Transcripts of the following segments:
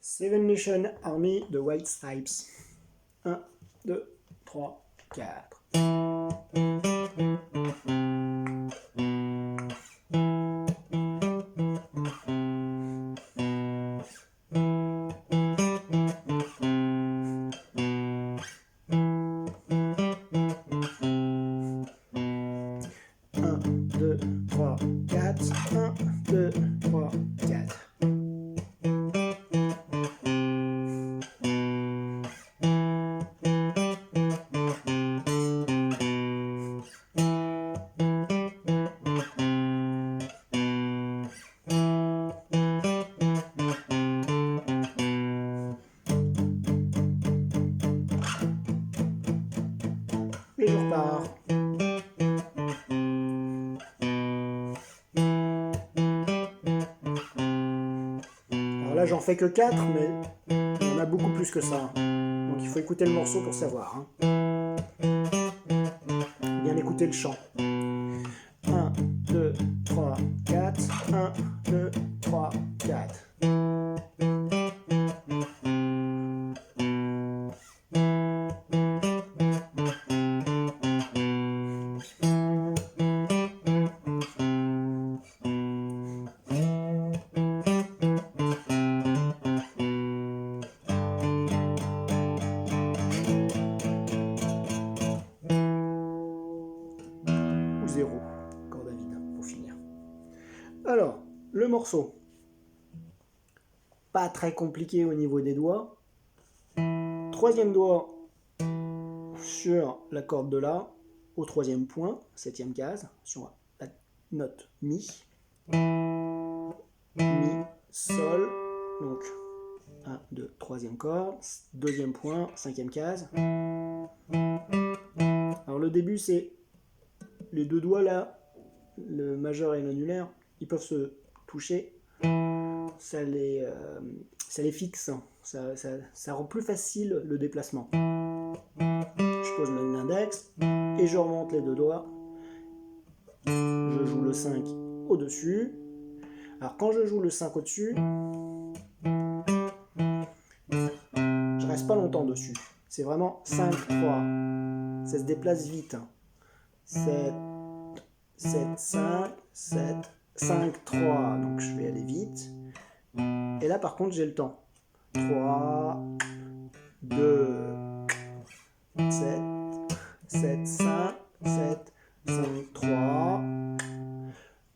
Seven Nation Army de White Stripes. 1, 2, 3, 4. Un, deux, trois, quatre. 1, 2, 3, 4. Et je repars. Alors là, j'en fais que 4, mais il y en a beaucoup plus que ça. Donc il faut écouter le morceau pour savoir. Bien écouter le chant. 1, 2, 3, 4. 1, 2, 3, 4. Ou 0, corde à vide, pour finir. Alors, le morceau. Pas très compliqué au niveau des doigts. Troisième doigt sur la corde de La, au troisième point, septième case, sur la note Mi. Mi, Sol, donc 1, 2, troisième corde, deuxième point, cinquième case. Alors le début c'est les deux doigts là, le majeur et l'annulaire, ils peuvent se toucher, ça les fixe, ça rend plus facile le déplacement. Je pose l'index et je remonte les deux doigts, je joue le 5 au-dessus. Alors quand je joue le 5 au-dessus, je reste pas longtemps dessus, c'est vraiment 5, 3, ça se déplace vite. 7, 7, 5, 7, 5, 3, donc je vais aller vite. Et là par contre j'ai le temps. 3, 2, 7, 7, 5, 7, 5, 3,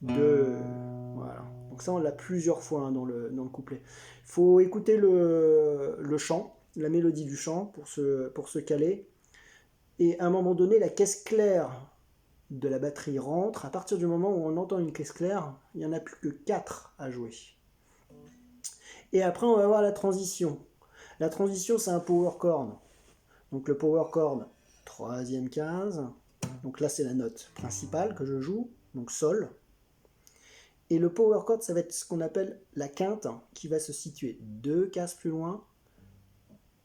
2. Voilà. Donc ça on l'a plusieurs fois dans le couplet. Il faut écouter le chant, la mélodie du chant pour se caler. Et à un moment donné, la caisse claire de la batterie rentre. À partir du moment où on entend une caisse claire, il n'y en a plus que 4 à jouer. Et après, on va voir la transition. La transition, c'est un power chord. Donc le power chord, troisième case. Donc là, c'est la note principale que je joue, donc Sol. Et le power chord, ça va être ce qu'on appelle la quinte, qui va se situer 2 cases plus loin,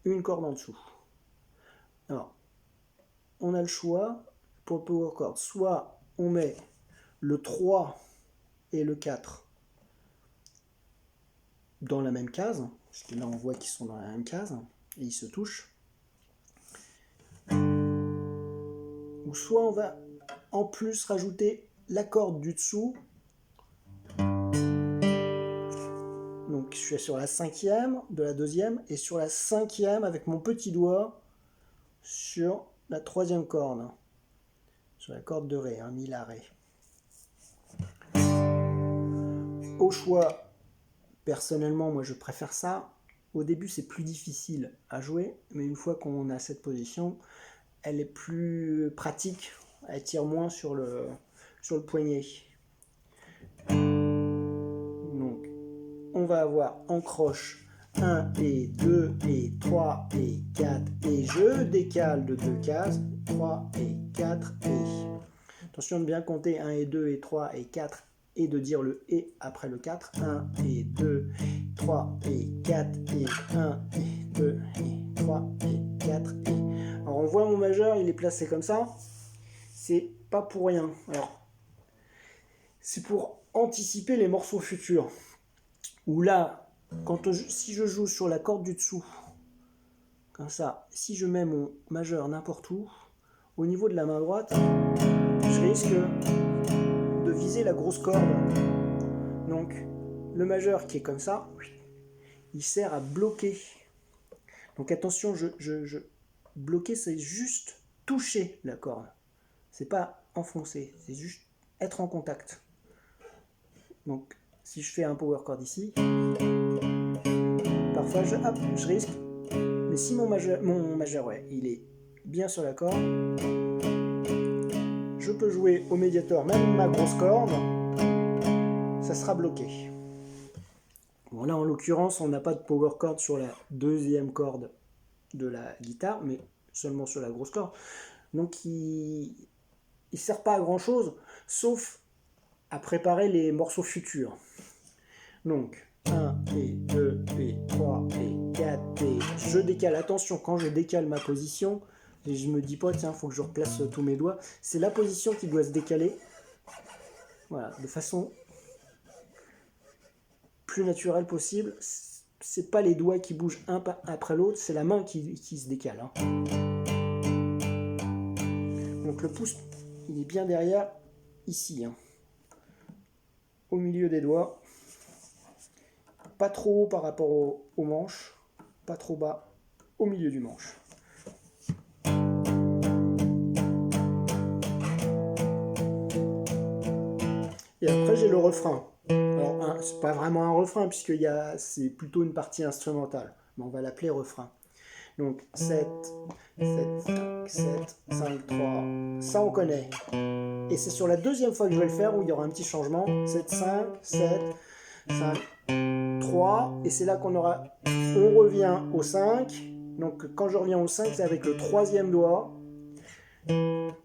une corde en dessous. Alors, on a le choix pour le power chord. Soit on met le 3 et le 4 dans la même case, parce que là on voit qu'ils sont dans la même case, et ils se touchent. Ou soit on va en plus rajouter la corde du dessous. Donc je suis sur la cinquième de la deuxième, et sur la cinquième avec mon petit doigt sur la troisième corde. Sur la corde de Ré, Mi, La, Ré. Au choix, personnellement, moi je préfère ça. Au début, c'est plus difficile à jouer, mais une fois qu'on a cette position, elle est plus pratique. Elle tire moins sur le poignet. Donc, on va avoir en croche 1 et 2 et 3 et 4 et je décale de 2 cases, 3 et 4 et... Attention de bien compter 1 et 2 et 3 et 4 et de dire le et après le 4. 1 et 2, 3 et 4 et 1 et 2 et 3 et 4 et... Alors on voit mon majeur, il est placé comme ça. C'est pas pour rien. Alors, c'est pour anticiper les morceaux futurs. Où là, si je joue sur la corde du dessous, comme ça, si je mets mon majeur n'importe où, au niveau de la main droite, je risque de viser la grosse corde. Donc, le majeur qui est comme ça, il sert à bloquer. Donc attention, bloquer, c'est juste toucher la corde. C'est pas enfoncer, c'est juste être en contact. Donc, si je fais un power chord ici, parfois je risque. Mais si mon majeur ouais, il est bien sur la corde, je peux jouer au médiator même ma grosse corde, ça sera bloqué. Bon, là en l'occurrence, on n'a pas de power chord sur la deuxième corde de la guitare, mais seulement sur la grosse corde. Donc il ne sert pas à grand chose, sauf à préparer les morceaux futurs. Donc 1 et 2 et 3 et 4 et je décale. Attention, quand je décale ma position, et je me dis pas tiens, faut que je replace tous mes doigts, c'est la position qui doit se décaler. Voilà, de façon plus naturelle possible. C'est pas les doigts qui bougent un après l'autre, c'est la main qui se décale. Hein. Donc le pouce, il est bien derrière, ici, hein. Au milieu des doigts. Pas trop haut par rapport au manche, pas trop bas au milieu du manche. Et après j'ai le refrain. Alors c'est pas vraiment un refrain puisque c'est plutôt une partie instrumentale, mais on va l'appeler refrain. Donc 7, 7, 5, 7, 5, 3, ça on connaît. Et c'est sur la deuxième fois que je vais le faire où il y aura un petit changement. 7, 5, 7, 5, 3, et c'est là on revient au 5. Donc quand je reviens au 5, c'est avec le troisième doigt. Je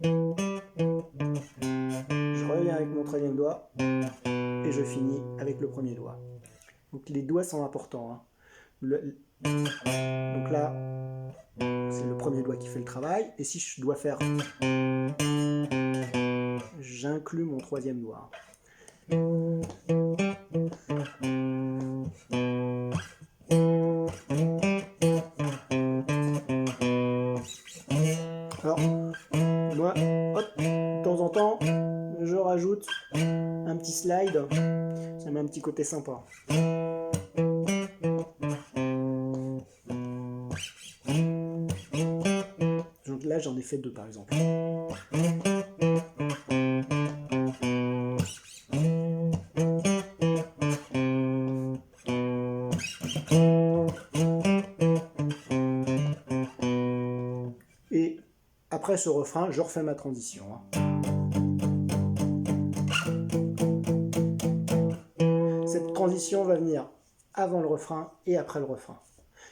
reviens avec mon troisième doigt et je finis avec le premier doigt. Donc les doigts sont importants. Hein. Donc là, c'est le premier doigt qui fait le travail. Et si je dois faire, j'inclus mon troisième doigt. Alors, moi, hop, de temps en temps, je rajoute un petit slide. Ça met un petit côté sympa. Donc là, j'en ai fait deux, par exemple. Et après ce refrain, je refais ma transition. Cette transition va venir avant le refrain et après le refrain.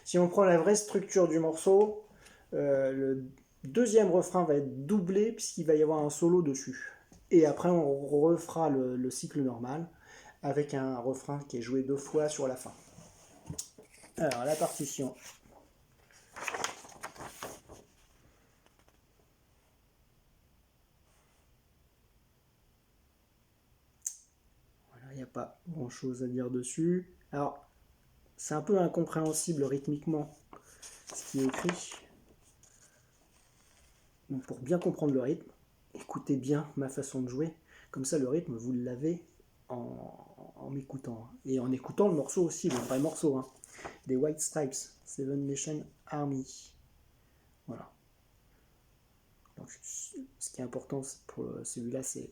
Si on prend la vraie structure du morceau, le deuxième refrain va être doublé puisqu'il va y avoir un solo dessus. Et après, on refera le cycle normal avec un refrain qui est joué 2 fois sur la fin. Alors, la partition. Voilà, il n'y a pas grand-chose à dire dessus. Alors, c'est un peu incompréhensible rythmiquement ce qui est écrit. Donc, pour bien comprendre le rythme, écoutez bien ma façon de jouer. Comme ça, le rythme, vous l'avez en m'écoutant. Et en écoutant le morceau aussi, le vrai morceau. Hein. Des White Stripes, Seven Nation Army. Voilà. Donc, ce qui est important pour celui-là, c'est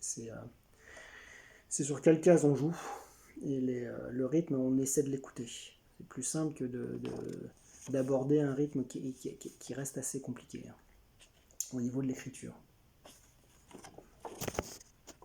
sur quelle case on joue. Et le rythme, on essaie de l'écouter. C'est plus simple que d'aborder un rythme qui reste assez compliqué hein, au niveau de l'écriture.